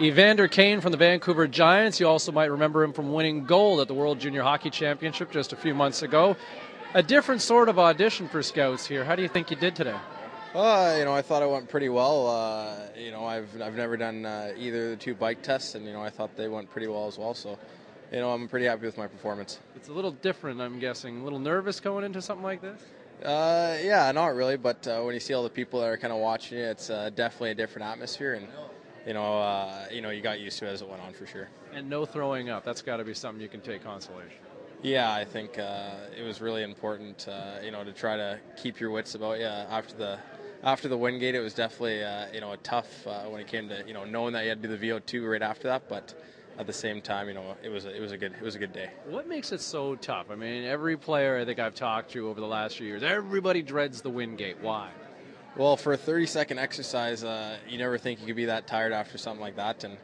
Evander Kane from the Vancouver Giants. You also might remember him from winning gold at the World Junior Hockey Championship just a few months ago. A different sort of audition for scouts here. How do you think you did today? I thought it went pretty well. I've never done either of the two bike tests, and I thought they went pretty well as well. So, I'm pretty happy with my performance. It's a little different, I'm guessing. A little nervous going into something like this? Yeah, not really, but when you see all the people that are kind of watching you, it's definitely a different atmosphere, and you got used to it as it went on for sure. And no throwing up. That's got to be something you can take consolation. Yeah, I think it was really important, to try to keep your wits about you after the Wingate. It was definitely a tough when it came to knowing that you had to do the VO2 right after that, but at the same time, it was a good day. What makes it so tough? I mean, every player I think I've talked to over the last few years, everybody dreads the Wingate. Why? Well, for a 30-second exercise, you never think you could be that tired after something like that, and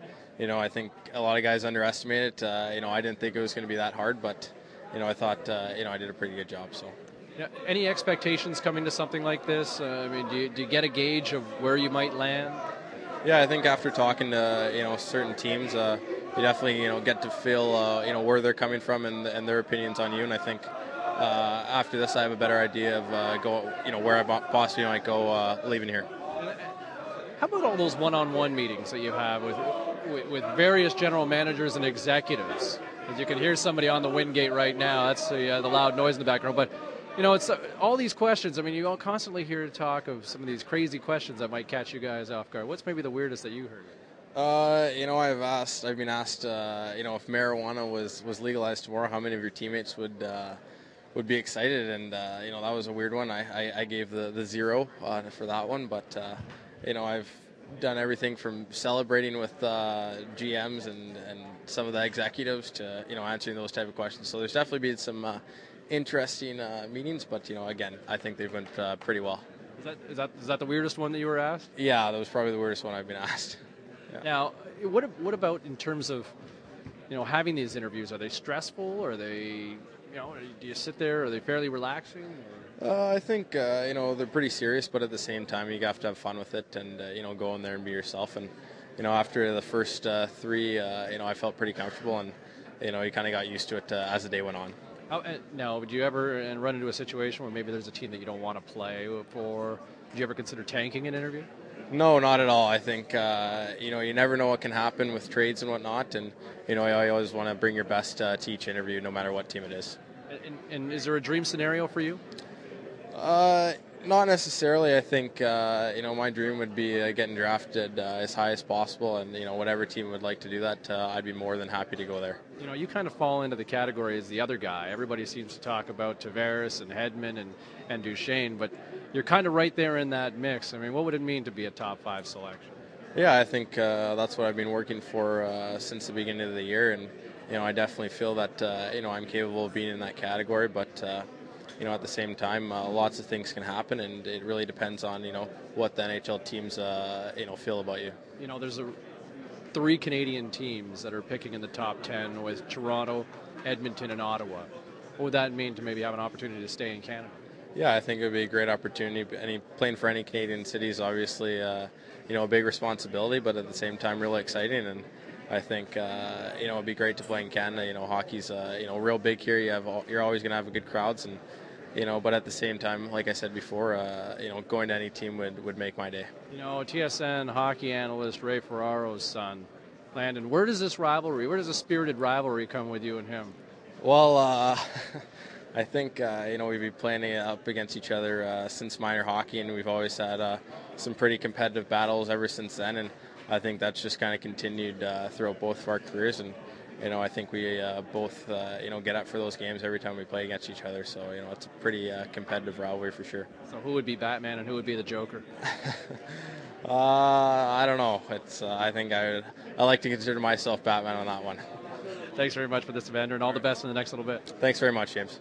I think a lot of guys underestimate it. I didn't think it was going to be that hard, but I thought I did a pretty good job. So. Yeah, any expectations coming to something like this? I mean, do you get a gauge of where you might land? Yeah, I think after talking to certain teams, you definitely get to feel where they're coming from and their opinions on you. And I think after this, I have a better idea of where I possibly might go leaving here. How about all those one-on-one meetings that you have with various general managers and executives? As you can hear somebody on the Wingate right now. That's the loud noise in the background. But it's all these questions. I mean, you all constantly hear talk of some of these crazy questions that might catch you guys off guard. What's maybe the weirdest that you heard? I've been asked, if marijuana was legalized tomorrow, how many of your teammates would be excited? And that was a weird one. I gave the 0 for that one, but I've done everything from celebrating with GMs and some of the executives to answering those type of questions. So there's definitely been some interesting meetings, but again, I think they've went pretty well. Is that the weirdest one that you were asked? Yeah, that was probably the weirdest one I've been asked. Yeah. Now, what about in terms of having these interviews? Are they stressful? Or are they do you sit there? Are they fairly relaxing? I think they're pretty serious, but at the same time, you have to have fun with it and go in there and be yourself. And after the first 3, I felt pretty comfortable, and you kind of got used to it as the day went on. Now, would you ever run into a situation where maybe there's a team that you don't want to play for? Did you ever consider tanking an interview? No, not at all. I think you never know what can happen with trades and whatnot, and you always want to bring your best to each interview, no matter what team it is. And is there a dream scenario for you? Not necessarily. I think my dream would be getting drafted as high as possible, and whatever team would like to do that, I'd be more than happy to go there. You kind of fall into the category as the other guy. Everybody seems to talk about Tavares and Hedman and Duchesne, but you're kind of right there in that mix. I mean, what would it mean to be a top 5 selection? Yeah, I think that's what I've been working for since the beginning of the year, and I definitely feel that I'm capable of being in that category, but at the same time, lots of things can happen, and it really depends on what the NHL teams feel about you. There's 3 Canadian teams that are picking in the top 10 with Toronto, Edmonton, and Ottawa. What would that mean to maybe have an opportunity to stay in Canada? Yeah, I think it would be a great opportunity. Playing for any Canadian city is obviously a big responsibility, but at the same time really exciting. And I think it'd be great to play in Canada. Hockey's real big here. You're always going to have good crowds, and but at the same time, like I said before, going to any team would make my day. TSN hockey analyst Ray Ferraro's son, Landon. Where does this spirited rivalry come with you and him? Well, I think we've been playing up against each other since minor hockey, and we've always had some pretty competitive battles ever since then. And I think that's just kind of continued throughout both of our careers. And I think we both get up for those games every time we play against each other. So it's a pretty competitive rivalry for sure. So who would be Batman and who would be the Joker? I don't know. I think I like to consider myself Batman on that one. Thanks very much for this, Evander, and all the best in the next little bit. Thanks very much, James.